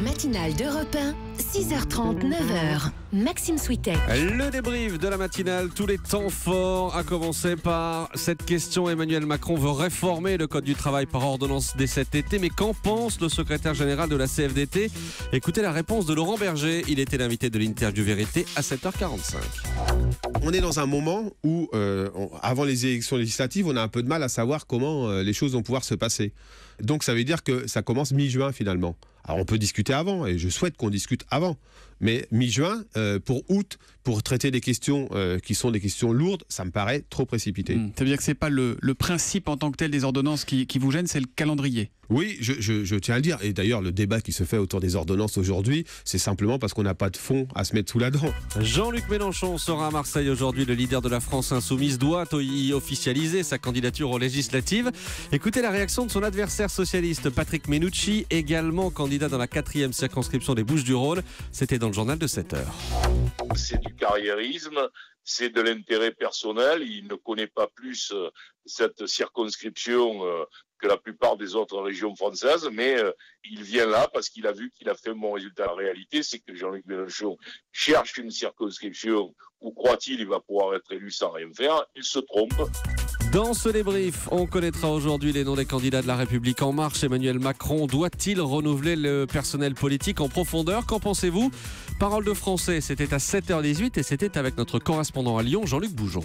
matinale d'Europe 1, 6h30, 9h. Maxime Switek. Le débrief de la matinale, tous les temps forts, à commencer par cette question. Emmanuel Macron veut réformer le code du travail par ordonnance dès cet été, mais qu'en pense le secrétaire général de la CFDT? Écoutez la réponse de Laurent Berger, il était l'invité de l'interview Vérité à 7h45. On est dans un moment où, avant les élections législatives, on a un peu de mal à savoir comment les choses vont pouvoir se passer. Donc ça veut dire que ça commence mi-juin finalement. Alors on peut discuter avant, et je souhaite qu'on discute avant. Mais mi-juin, pour août, pour traiter des questions qui sont des questions lourdes, ça me paraît trop précipité. Ça veut dire que ce n'est pas le principe en tant que tel des ordonnances qui vous gêne, c'est le calendrier. Oui, je tiens à le dire. Et d'ailleurs, le débat qui se fait autour des ordonnances aujourd'hui, c'est simplement parce qu'on n'a pas de fonds à se mettre sous la dent. Jean-Luc Mélenchon sera à Marseille aujourd'hui. Le leader de la France insoumise doit y officialiser sa candidature aux législatives. Écoutez la réaction de son adversaire socialiste Patrick Mennucci, également candidat dans la 4e circonscription des Bouches-du-Rhône. C'était dans le journal de 7h. C'est du carriérisme, c'est de l'intérêt personnel. Il ne connaît pas plus cette circonscription que la plupart des autres régions françaises, mais il vient là parce qu'il a vu qu'il a fait un bon résultat. La réalité, c'est que Jean-Luc Mélenchon cherche une circonscription où, croit-il, il va pouvoir être élu sans rien faire. Il se trompe. Dans ce débrief, on connaîtra aujourd'hui les noms des candidats de La République En Marche. Emmanuel Macron doit-il renouveler le personnel politique en profondeur? Qu'en pensez-vous? Parole de français, c'était à 7h18 et c'était avec notre correspondant à Lyon, Jean-Luc Boujon.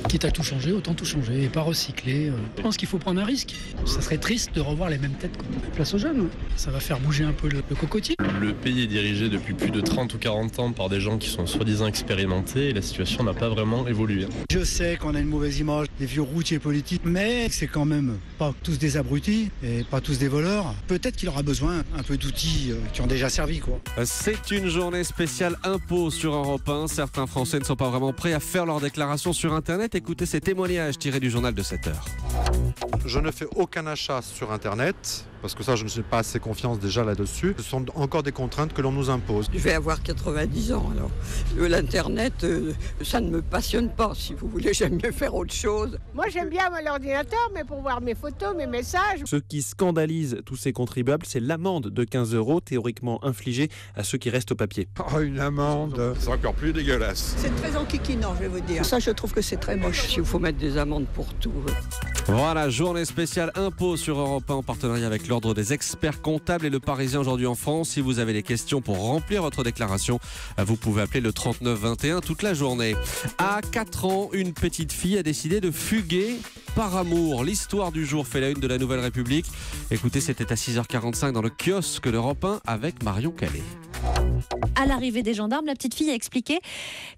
Quitte à tout changer, autant tout changer et pas recycler. Je pense qu'il faut prendre un risque. Ça serait triste de revoir les mêmes têtes. Place aux jeunes, ça va faire bouger un peu le cocotier. Le pays est dirigé depuis plus de 30 ou 40 ans par des gens qui sont soi-disant expérimentés et la situation n'a pas vraiment évolué. Je sais qu'on a une mauvaise image des vieux routiers politiques, mais c'est quand même pas tous des abrutis et pas tous des voleurs. Peut-être qu'il aura besoin un peu d'outils qui ont déjà servi, quoi. C'est une journée spéciale impôt sur Europe 1. Certains Français ne sont pas vraiment prêts à faire leur déclaration sur Internet. Écoutez ces témoignages tirés du journal de 7h. Je ne fais aucun achat sur Internet, parce que ça, je ne suis pas assez confiance déjà là-dessus. Ce sont encore des contraintes que l'on nous impose. Je vais avoir 90 ans, alors l'Internet, ça ne me passionne pas. Si vous voulez, j'aime mieux faire autre chose. Moi, j'aime bien l'ordinateur, mais pour voir mes photos, mes messages. Ce qui scandalise tous ces contribuables, c'est l'amende de 15 € théoriquement infligée à ceux qui restent au papier. Oh, une amende! C'est encore plus dégueulasse. C'est très enquiquinant, je vais vous dire. Ça, je trouve que c'est très moche. Il faut mettre des amendes pour tout. Voilà, journée spéciale impôt sur Europe 1 en partenariat avec l'Ordre des experts comptables et le Parisien aujourd'hui en France. Si vous avez des questions pour remplir votre déclaration, vous pouvez appeler le 3921 toute la journée. À 4 ans, une petite fille a décidé de fuguer par amour. L'histoire du jour fait la une de la Nouvelle République. Écoutez, c'était à 6h45 dans le kiosque d'Europe 1 avec Marion Calais. À l'arrivée des gendarmes, la petite fille a expliqué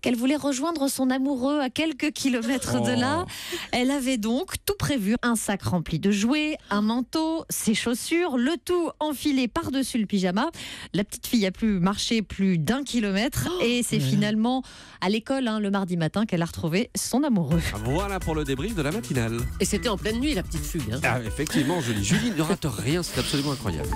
qu'elle voulait rejoindre son amoureux à quelques kilomètres de là. Elle avait donc tout prévu, un sac rempli de jouets, un manteau, ses chaussures, le tout enfilé par-dessus le pyjama. La petite fille a pu marcher plus d'1 kilomètre et c'est finalement à l'école, le mardi matin, qu'elle a retrouvé son amoureux. Voilà pour le débrief de la matinale. Et c'était en pleine nuit, la petite fugue. Ah, effectivement, Julie ne rate rien, c'est absolument incroyable.